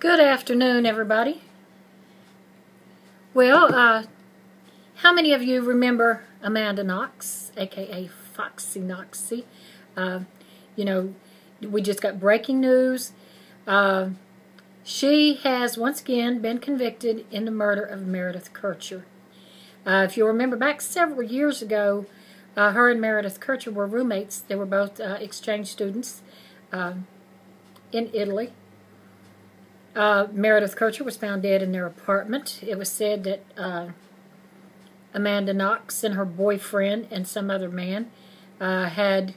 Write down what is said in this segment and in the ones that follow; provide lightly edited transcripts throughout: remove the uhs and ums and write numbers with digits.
Good afternoon, everybody. Well, how many of you remember Amanda Knox, a.k.a. Foxy Knoxy? You know, we just got breaking news. She has once again been convicted in the murder of Meredeth Kercher. If you remember back several years ago, her and Meredeth Kercher were roommates. They were both exchange students in Italy. Meredeth Kercher was found dead in their apartment. It was said that Amanda Knox and her boyfriend and some other man had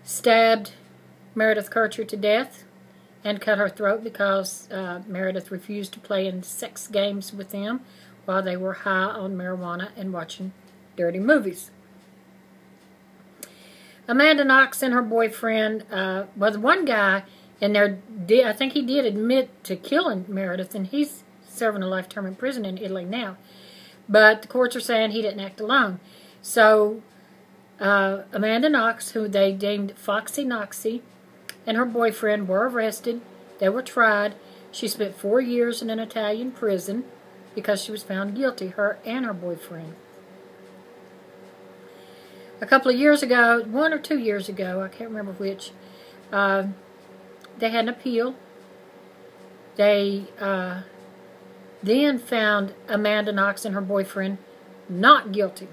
stabbed Meredeth Kercher to death and cut her throat because Meredeth refused to play in sex games with them while they were high on marijuana and watching dirty movies. Amanda Knox and her boyfriend, well, the one guy in there, I think he did admit to killing Meredith, and he's serving a life term in prison in Italy now. But the courts are saying he didn't act alone. So Amanda Knox, who they named Foxy Knoxy, and her boyfriend were arrested. They were tried. She spent 4 years in an Italian prison because she was found guilty, her and her boyfriend. A couple of years ago, 1 or 2 years ago, I can't remember which, they had an appeal. They then found Amanda Knox and her boyfriend not guilty.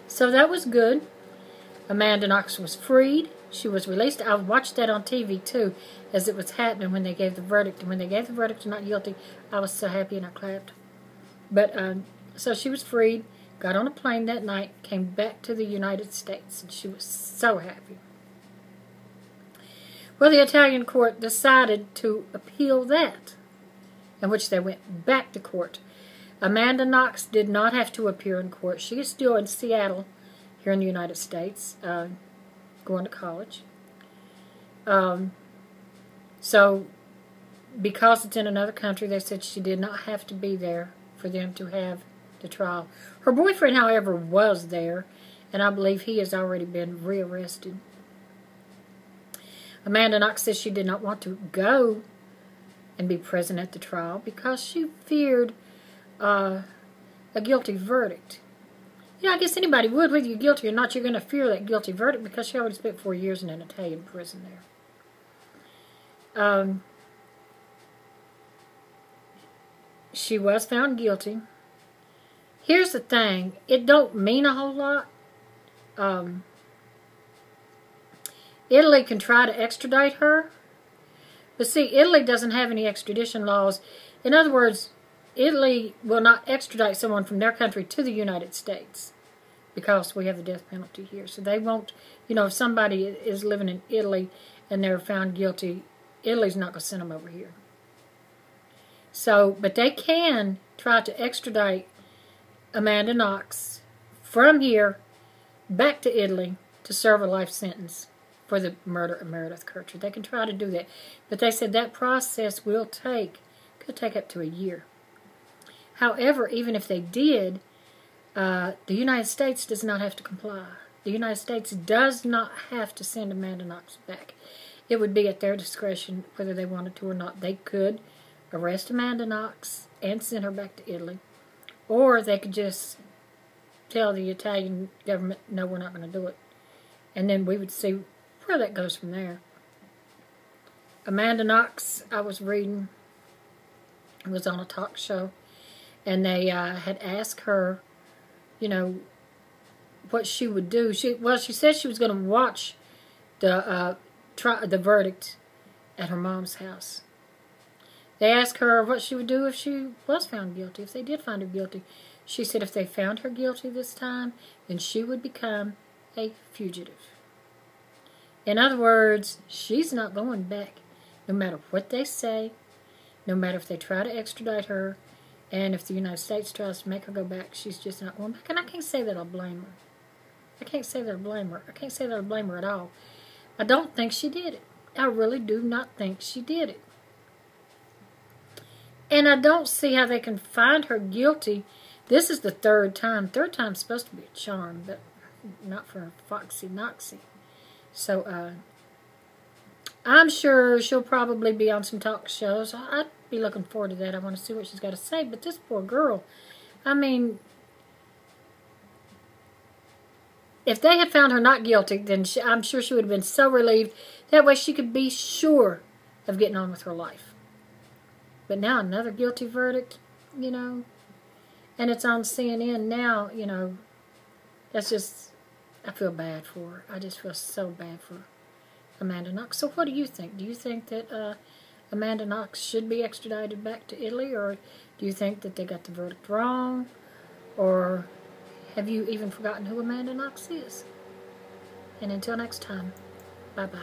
So that was good. Amanda Knox was freed. She was released. I watched that on TV too as it was happening when they gave the verdict. And when they gave the verdict of not guilty, I was so happy and I clapped. But so she was freed, got on a plane that night, came back to the United States, and she was so happy. Well, the Italian court decided to appeal that, in which they went back to court. Amanda Knox did not have to appear in court. She is still in Seattle, here in the United States, going to college. So, because it's in another country, they said she did not have to be there for them to have the trial. Her boyfriend, however, was there, and I believe he has already been rearrested. Amanda Knox says she did not want to go and be present at the trial because she feared a guilty verdict. You know, I guess anybody would, whether you're guilty or not, you're going to fear that guilty verdict because she already spent 4 years in an Italian prison there. She was found guilty. Here's the thing. It don't mean a whole lot. Italy can try to extradite her. But see, Italy doesn't have any extradition laws. In other words, Italy will not extradite someone from their country to the United States because we have the death penalty here. So they won't, you know, if somebody is living in Italy and they're found guilty, Italy's not going to send them over here. So, but they can try to extradite Amanda Knox from here back to Italy to serve a life sentence for the murder of Meredith Kercher. They can try to do that. But they said that process could take up to a year. However, even if they did, the United States does not have to comply. The United States does not have to send Amanda Knox back. It would be at their discretion whether they wanted to or not. They could arrest Amanda Knox and send her back to Italy. Or they could just tell the Italian government, no, we're not going to do it. And then we would see where that goes from there. Amanda Knox, I was reading, was on a talk show, and they had asked her, you know, what she would do. She said she was going to watch the verdict at her mom's house. They asked her what she would do if she was found guilty, if they did find her guilty. She said if they found her guilty this time, then she would become a fugitive. In other words, she's not going back, no matter what they say, no matter if they try to extradite her, and if the United States tries to make her go back, she's just not going back. And I can't say that I blame her. I can't say that I blame her. I can't say that I blame her at all. I don't think she did it. I really do not think she did it. And I don't see how they can find her guilty. This is the third time. Third time's supposed to be a charm, but not for Foxy Knoxy. So, I'm sure she'll probably be on some talk shows. I'd be looking forward to that. I want to see what she's got to say. But this poor girl, I mean, if they had found her not guilty, then I'm sure she would have been so relieved. That way she could be sure of getting on with her life. But now another guilty verdict, you know, and it's on CNN now, you know. That's just, I feel bad for her. I just feel so bad for Amanda Knox. So what do you think? Do you think that Amanda Knox should be extradited back to Italy, or do you think that they got the verdict wrong? Or have you even forgotten who Amanda Knox is? And until next time, bye-bye.